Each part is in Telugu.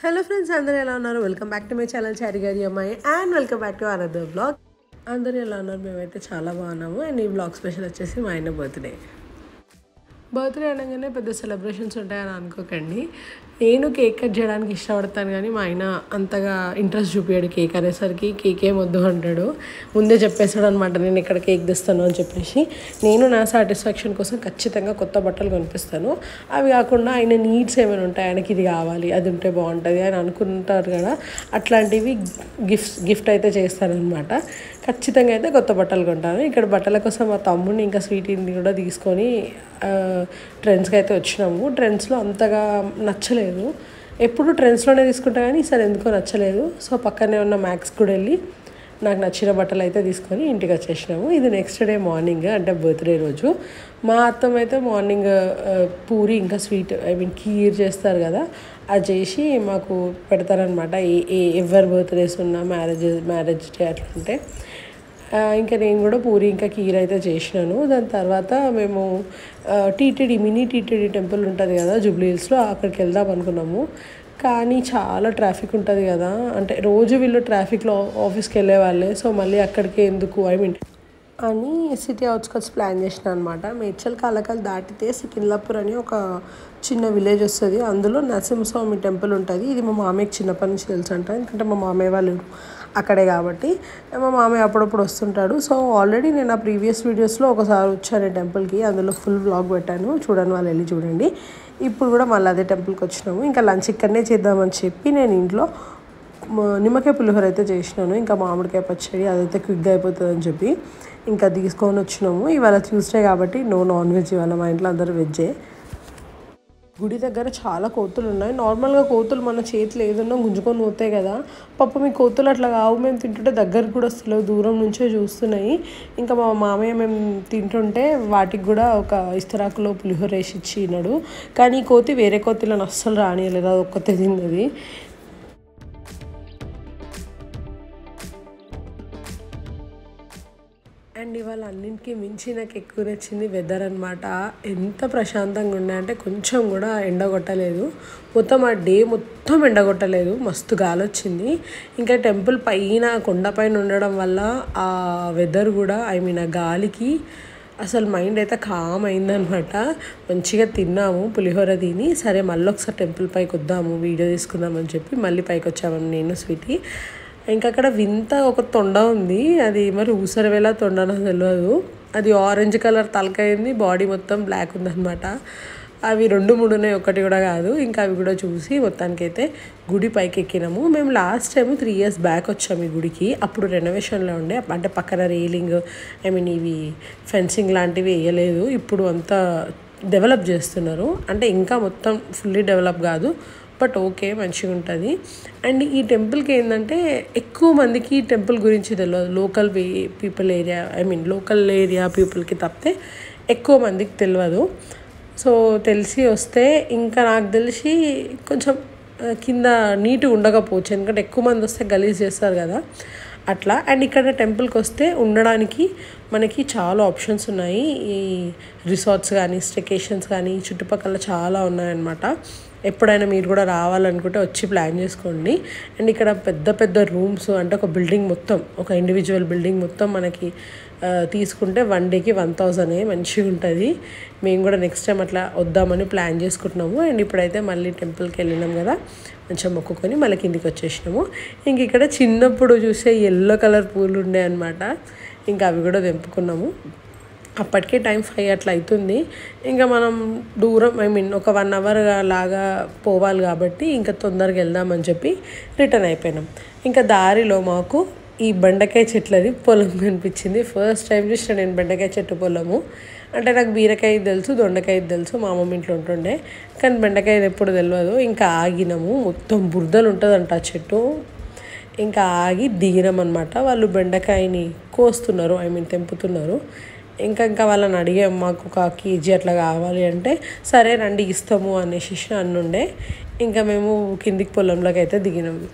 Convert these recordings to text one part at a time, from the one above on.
హలో ఫ్రెండ్స్, అందరూ ఎలా ఉన్నారు? Welcome back to my channel Chari గారి అమ్మాయి and welcome back to another blog. అందరూ ఎలా ఉన్నారు? మేమైతే చాలా బాగున్నాము. అండ్ ఈ బ్లాగ్ స్పెషల్ వచ్చేసి మా ఆయన బర్త్డే అనగానే పెద్ద సెలబ్రేషన్స్ ఉంటాయని అనుకోకండి. నేను కేక్ కట్ చేయడానికి ఇష్టపడతాను, కానీ మా ఆయన అంతగా ఇంట్రెస్ట్ చూపించాడు. కేక్ అనేసరికి కేక్ ఏం వద్దు అంటాడు. ముందే చెప్పేశాడు అనమాట, నేను ఇక్కడ కేక్ తెస్తాను అని చెప్పేసి. నేను నా సాటిస్ఫాక్షన్ కోసం ఖచ్చితంగా కొత్త బట్టలు కొనిపిస్తాను. అవి కాకుండా ఆయన నీడ్స్ ఏమైనా ఉంటాయి, ఆయనకి ఇది కావాలి, అది ఉంటే బాగుంటుంది అని అనుకుంటారు కదా, అట్లాంటివి గిఫ్ట్ అయితే చేస్తానన్నమాట. ఖచ్చితంగా అయితే కొత్త బట్టలు కొంటాను. ఇక్కడ బట్టల కోసం మా తమ్ముడిని ఇంకా స్వీటీని కూడా తీసుకొని ట్రెండ్స్కి అయితే వచ్చినాము. ట్రెండ్స్లో అంతగా నచ్చలేదు. ఎప్పుడు ట్రెండ్స్లోనే తీసుకుంటా, కానీ ఈసారి ఎందుకో నచ్చలేదు. సో పక్కనే ఉన్న మ్యాక్స్ కూడా వెళ్ళి నాకు నచ్చిన బట్టలు అయితే తీసుకొని ఇంటికి వచ్చేసినాము. ఇది నెక్స్ట్ డే మార్నింగ్, అంటే బర్త్డే రోజు. మా అత్తమ్మ అయితే మార్నింగ్ పూరి ఇంకా స్వీట్ ఖీర్ చేస్తారు కదా, అది చేసి మాకు పెడతారనమాట. ఎవరి బర్త్డేస్ ఉన్నా మ్యారేజ్ డే అట్లా ఉంటే. ఇంకా నేను కూడా పూరి ఇంకా కీర్ అయితే చేసినాను. దాని తర్వాత మేము మినీ టీటీడీ టెంపుల్ ఉంటుంది కదా జూబ్లీ హిల్స్లో, అక్కడికి వెళ్దాం అనుకున్నాము. కానీ చాలా ట్రాఫిక్ ఉంటుంది కదా, అంటే రోజు వీళ్ళు ట్రాఫిక్లో ఆఫీస్కి వెళ్ళే వాళ్ళే. సో మళ్ళీ అక్కడికి ఎందుకు అని సిటీ అవుట్స్కట్స్ ప్లాన్ చేసిన అనమాట. మేడ్చల్ కాలకల్ దాటితే సికింద్లాపూర్ అని ఒక చిన్న విలేజ్ వస్తుంది. అందులో నరసింహస్వామి టెంపుల్ ఉంటుంది. ఇది మా మామయ్యకి చిన్నప్పటి నుంచి తెలుసు అంట, ఎందుకంటే మా మామయ్య వాళ్ళు అక్కడే కాబట్టి. మా మామయ్య అప్పుడప్పుడు వస్తుంటాడు. సో ఆల్రెడీ నేను ఆ ప్రీవియస్ వీడియోస్లో ఒకసారి వచ్చాను టెంపుల్కి, అందులో ఫుల్ వ్లాగ్ పెట్టాను, చూడండి, వాళ్ళు వెళ్ళి చూడండి. ఇప్పుడు కూడా మళ్ళీ అదే టెంపుల్కి వచ్చినాము. ఇంకా లంచ్ ఇక్కడనే చేద్దామని చెప్పి నేను ఇంట్లో నిమ్మకాయ పులిహోర అయితే చేసినాను. ఇంకా మామిడికాయ పచ్చడి అదైతే క్విక్గా అయిపోతుంది అని చెప్పి ఇంకా తీసుకొని వచ్చినాము. ఇవాళ ట్యూస్డే కాబట్టి నో నాన్ వెజ్, ఇవాళ మా ఇంట్లో అందరూ వెజ్జే. గుడి దగ్గర చాలా కోతులు ఉన్నాయి. నార్మల్గా కోతులు మన చేతిలో ఏదన్నా గుంజుకొని పోతాయి కదా, పాపం మీ కోతులు అట్లా కావు. మేము తింటుంటే దగ్గరకు కూడా వస్తలేవు, దూరం నుంచే చూస్తున్నాయి. ఇంకా మా మామయ్య మేము తింటుంటే వాటికి కూడా ఒక ఇస్తరాకులో పులిహోర వేసి ఇచ్చినాడు. కానీ కోతి వేరే కోతులను అస్సలు రానియలేదు, అది ఒక్కతే తిన్నది. అండ్ ఇవాళ అన్నింటికి మించి నాకు ఎక్కువ నచ్చింది వెదర్ అనమాట. ఎంత ప్రశాంతంగా ఉండే అంటే కొంచెం కూడా ఎండగొట్టలేదు. మొత్తం ఆ డే మొత్తం ఎండగొట్టలేదు, మస్తు గాలి వచ్చింది. ఇంకా టెంపుల్ పైన కొండపైన ఉండడం వల్ల ఆ వెదర్ కూడా ఆ గాలికి అసలు మైండ్ అయితే కామ్ అయిందనమాట. మంచిగా తిన్నాము పులిహోర తిని, సరే మళ్ళీ ఒకసారి టెంపుల్ పైకి వద్దాము వీడియో తీసుకుందామని చెప్పి మళ్ళీ పైకి వచ్చాము నేను స్వీటీ. ఇంకా అక్కడ వింత ఒక తొండ ఉంది, అది మరి ఊసరవేలా తొండ నాకు తెలియదు. అది ఆరెంజ్ కలర్ తలకైంది, బాడీ మొత్తం బ్లాక్ ఉందన్నమాట. అవి 2-3 ఉన్నాయి, ఒకటి కూడా కాదు. ఇంకా అవి కూడా చూసి మొత్తానికైతే గుడి పైకి ఎక్కినాము. మేము లాస్ట్ టైం 3 years బ్యాక్ వచ్చాము ఈ గుడికి. అప్పుడు రెనోవేషన్లో ఉండే, అంటే పక్కన రైలింగ్ ఇవి ఫెన్సింగ్ లాంటివి వేయలేదు. ఇప్పుడు అంతా డెవలప్ చేస్తున్నారు, అంటే ఇంకా మొత్తం ఫుల్లీ డెవలప్ కాదు, బట్ ఓకే మంచిగా ఉంటుంది. అండ్ ఈ టెంపుల్కి ఏంటంటే ఎక్కువ మందికి ఈ టెంపుల్ గురించి తెలియదు. లోకల్ ఏరియా పీపుల్కి తప్పితే ఎక్కువ మందికి తెలియదు. సో తెలిసి వస్తే ఇంకా నాకు తెలిసి కొంచెం కింద నీట్గా ఉండకపోవచ్చు, ఎందుకంటే ఎక్కువ మంది వస్తే గలీజ్ చేస్తారు కదా అట్లా. అండ్ ఇక్కడ టెంపుల్కి వస్తే ఉండడానికి మనకి చాలా ఆప్షన్స్ ఉన్నాయి. ఈ రిసార్ట్స్ కానీ స్టేకేషన్స్ కానీ చుట్టుపక్కల చాలా ఉన్నాయన్నమాట. ఎప్పుడైనా మీరు కూడా రావాలనుకుంటే వచ్చి ప్లాన్ చేసుకోండి. అండ్ ఇక్కడ పెద్ద పెద్ద రూమ్స్, అంటే ఒక బిల్డింగ్ మొత్తం, ఒక ఇండివిజువల్ బిల్డింగ్ మొత్తం మనకి తీసుకుంటే 1 dayకి 1000 మంచిగా ఉంటుంది. మేము కూడా నెక్స్ట్ టైం అట్లా వద్దామని ప్లాన్ చేసుకుంటున్నాము. అండ్ ఇప్పుడైతే మళ్ళీ టెంపుల్కి వెళ్ళినాం కదా, కొంచెం మొక్కుకొని మళ్ళీ కిందికి వచ్చేసినాము. ఇంక ఇక్కడ చిన్నప్పుడు చూసే ఎల్లో కలర్ పూలు ఉండే అనమాట, ఇంకా అవి కూడా తెంపుకున్నాము. అప్పటికే టైం 5 అట్లా అవుతుంది. ఇంకా మనం దూరం ఒక 1 hour లాగా పోవాలి కాబట్టి ఇంకా తొందరగా వెళ్దామని చెప్పి రిటర్న్ అయిపోయినాం. ఇంకా దారిలో మాకు ఈ బెండకాయ చెట్లది పొలం కనిపించింది. ఫస్ట్ టైం చూసిన నేను బెండకాయ చెట్టు పొలము. అంటే నాకు బీరకాయ తెలుసు, దొండకాయ తెలుసు, మా అమ్మమ్మ ఇంట్లో ఉంటుండే, కానీ బెండకాయ ఎప్పుడు తెలియదు. ఇంకా ఆగినాము, మొత్తం బురదలు ఉంటుందంట ఆ చెట్టు. ఇంకా ఆగి దిగినాం అనమాట. వాళ్ళు బెండకాయని కోస్తున్నారు, తెంపుతున్నారు. ఇంకా వాళ్ళని అడిగాం, మాకు 1 kg అట్లా కావాలి అంటే సరే రండి ఇస్తాము అనేసి అన్నుండే. ఇంకా మేము కిందికి పొలంలోకి అయితే దిగినాము.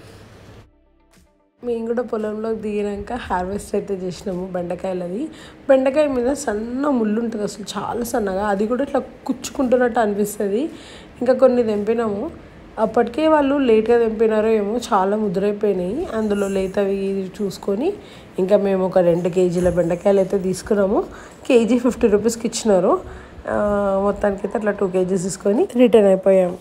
మేము కూడా పొలంలోకి దిగినాక హార్వెస్ట్ అయితే చేసినాము బెండకాయలది. బెండకాయ మీద సన్న ముళ్ళు ఉంటుంది, అసలు చాలా సన్నగా, అది కూడా ఇట్లా కుచ్చుకుంటున్నట్టు అనిపిస్తుంది. ఇంకా కొన్ని తెంపినాము. అప్పటికే వాళ్ళు లేట్గా తెంపినారో ఏమో చాలా ముద్రైపోయినాయి. అందులో లేతవి చూసుకొని ఇంకా మేము ఒక 2 కేజీల బెండకాయలు అయితే తీసుకున్నాము. కేజీ 50 రూపీస్కి ఇచ్చినారు. మొత్తానికైతే అట్లా 2 కేజీస్ తీసుకొని రిటర్న్ అయిపోయాము.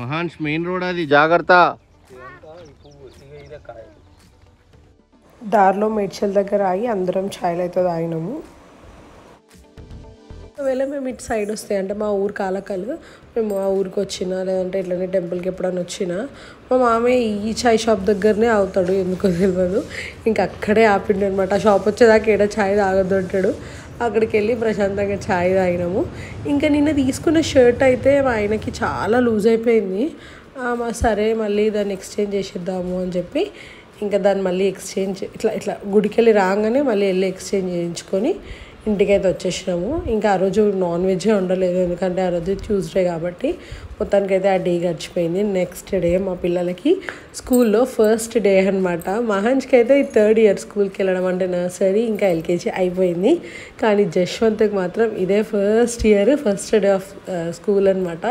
మహాన్స్ మెయిన్ రోడ్ అది జాగ్రత్త. దారిలో మేడ్చల్ దగ్గర ఆగి అందరం ఛాయలు అయితే తాగినాము. ఒకవేళ మేము ఇటు సైడ్ వస్తే అంటే మా ఊరు కాలకలు మేము ఆ ఊరికి వచ్చినా లేదంటే ఇట్లనే టెంపుల్కి ఎప్పుడైనా వచ్చినా మా మామయ్య ఈ చాయ్ షాప్ దగ్గరనే ఆగుతాడు, ఎందుకో తెలియదు. ఇంకా అక్కడే ఆపిండు అనమాట. ఆ షాప్ వచ్చేదాకా ఏడా ఛాయ్ తాగొద్దు అంటాడు. అక్కడికి వెళ్ళి ప్రశాంతంగా ఛాయ్ తాగినాము. ఇంకా నిన్న తీసుకున్న షర్ట్ అయితే మా ఆయనకి చాలా లూజ్ అయిపోయింది. సరే మళ్ళీ దాన్ని ఎక్స్చేంజ్ చేసేద్దాము అని చెప్పి ఇంకా దాన్ని మళ్ళీ ఎక్స్చేంజ్ ఇట్లా గుడికి వెళ్ళి రాగానే మళ్ళీ వెళ్ళి ఎక్స్చేంజ్ చేయించుకొని ఇంటికైతే వచ్చేసినాము. ఇంకా ఆ రోజు నాన్ వెజ్జే ఉండలేదు, ఎందుకంటే ఆ రోజు ట్యూస్డే కాబట్టి. మొత్తానికైతే ఆ డే గడిచిపోయింది. నెక్స్ట్ డే మా పిల్లలకి స్కూల్లో ఫస్ట్ డే అనమాట. మహాన్స్కి అయితే 3rd ఇయర్ స్కూల్కి వెళ్ళడం, అంటే నర్సరీ ఇంకా ఎల్కేజీ అయిపోయింది. కానీ జశ్వంత్కి మాత్రం ఇదే first year first day of school అనమాట.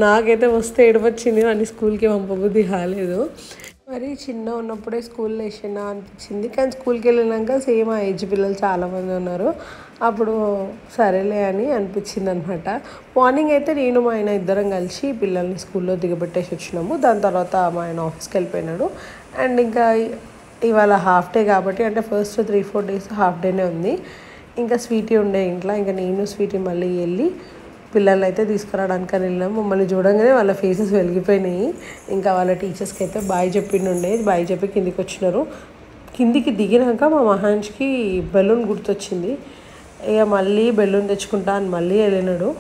నాకైతే వస్తే ఏడుపొచ్చింది, వాడిని స్కూల్కి పంపబుద్ధి కాలేదు. మరి చిన్న ఉన్నప్పుడే స్కూల్లో వేసినా అనిపించింది. కానీ స్కూల్కి వెళ్ళినాక సేమ్ ఆ ఏజ్ పిల్లలు చాలామంది ఉన్నారు. అప్పుడు సరేలే అని అనిపించింది అనమాట. మార్నింగ్ అయితే నేను మా ఆయన ఇద్దరం కలిసి పిల్లల్ని స్కూల్లో దిగబెట్టేసి వచ్చినాము. దాని తర్వాత మా ఆయన ఆఫీస్కి వెళ్ళిపోయినాడు. అండ్ ఇంకా ఇవాళ హాఫ్ డే కాబట్టి, అంటే ఫస్ట్ 3-4 డేస్ హాఫ్ డేనే ఉంది. ఇంకా స్వీటీ ఉండే ఇంట్లో. ఇంకా నేను స్వీటీ మళ్ళీ వెళ్ళి పిల్లల్ని అయితే తీసుకురావడానికి వెళ్ళాము. మమ్మల్ని చూడంగానే వాళ్ళ ఫేసెస్ వెలిగిపోయినాయి. ఇంకా వాళ్ళ టీచర్స్కి అయితే బాయ్ చెప్పిండే, బాయ్ చెప్పి కిందికి వచ్చినారు. కిందికి దిగినాక మా మహాన్స్కి బెలూన్ గుర్తొచ్చింది. ఇక మళ్ళీ బెలూన్ తెచ్చుకుంటా అని మళ్ళీ వెళ్ళినాడు.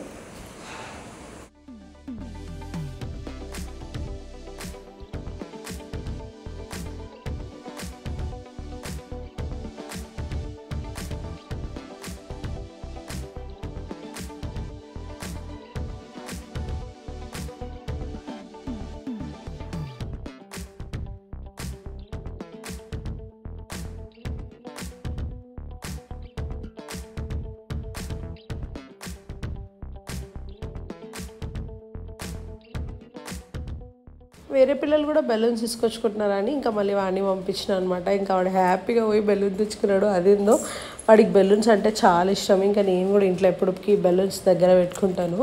వేరే పిల్లలు కూడా బెలూన్స్ తీసుకొచ్చుకుంటున్నారని ఇంకా మళ్ళీ వాడిని పంపించిన అనమాట. ఇంకా వాడు హ్యాపీగా పోయి బెలూన్ తెచ్చుకున్నాడు. అదేందో వాడికి బెలూన్స్ అంటే చాలా ఇష్టం. ఇంకా నేను కూడా ఇంట్లో ఎప్పటికీ బెలూన్స్ దగ్గర పెట్టుకుంటాను.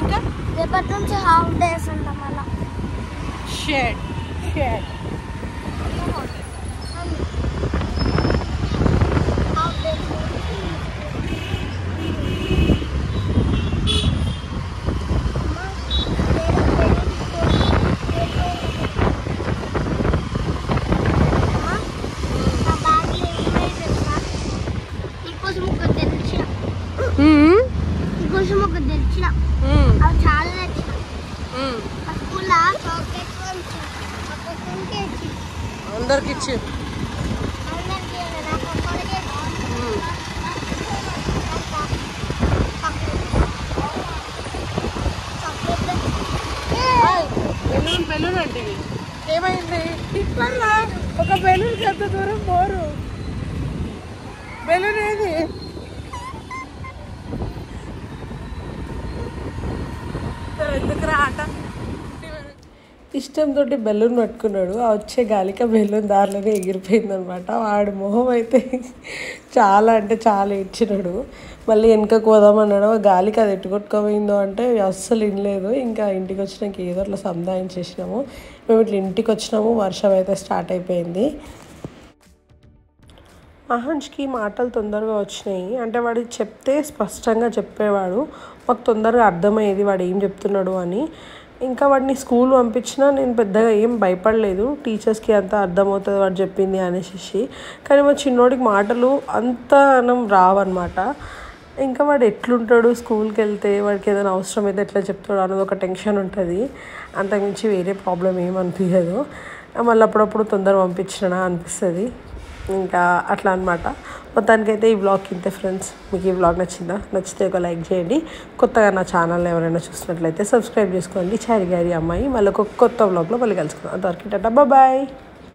ఇంకా రేపటి నుంచి హాఫ్ డేస్ ఉంటాం అలా. షేడ్ అందరికి ఇచ్చి బెలూన్ అంటే ఏమైంది? ఒక బెలూన్ ఎంత దూరం పోరు. బెలూన్ ఏది? ఎందుకురా ఆట. ఇష్టంతో బెలూన్ పట్టుకున్నాడు. ఆ వచ్చే గాలికి బెలూన్ దారిలోనే ఎగిరిపోయింది అనమాట. వాడి మొహం అయితే చాలా అంటే చాలా ఏడ్చినాడు. మళ్ళీ వెనకకు పోదామన్నాడు. గాలికి అది ఎట్టుకొట్టుకోపోయిందో అంటే అస్సలు వినలేదు. ఇంకా ఇంటికి వచ్చినాక ఏదో అట్లా సంధాయించేసినాము. మేము ఇట్లా ఇంటికి వచ్చినాము. వర్షం అయితే స్టార్ట్ అయిపోయింది. మహాన్స్కి మాటలు తొందరగా వచ్చినాయి. అంటే వాడు చెప్తే స్పష్టంగా చెప్పేవాడు, మాకు తొందరగా అర్థమయ్యేది వాడు ఏం చెప్తున్నాడు అని. ఇంకా వాడిని స్కూల్ పంపించినా నేను పెద్దగా ఏం భయపడలేదు. టీచర్స్కి అంతా అర్థమవుతుంది వాడు చెప్పింది అనేసి. కానీ మా చిన్నోడికి మాటలు అంత రావన్నమాట. ఇంకా వాడు ఎట్లుంటాడు స్కూల్కి వెళ్తే, వాడికి ఏదైనా అవసరం అయితే ఎట్లా చెప్తాడు అనేది ఒక టెన్షన్ ఉంటుంది. అంతకుమించి వేరే ప్రాబ్లం ఏమనిపించదు. మళ్ళీ అప్పుడప్పుడు తొందర పంపించినా అనిపిస్తుంది. ఇంకా అట్లా అనమాట. మొత్తానికైతే ఈ వ్లాగ్ ఇంతే ఫ్రెండ్స్. మీకు ఈ వ్లాగ్ నచ్చిందా? నచ్చితే ఒక లైక్ చేయండి. కొత్తగా నా ఛానల్ని ఎవరైనా చూసినట్లయితే సబ్స్క్రైబ్ చేసుకోండి. చారి గారి అమ్మాయి మళ్ళీ ఒక కొత్త వ్లాగ్లో మళ్ళీ కలుసుకుందాం. అంతవరకు టాటా బాయ్.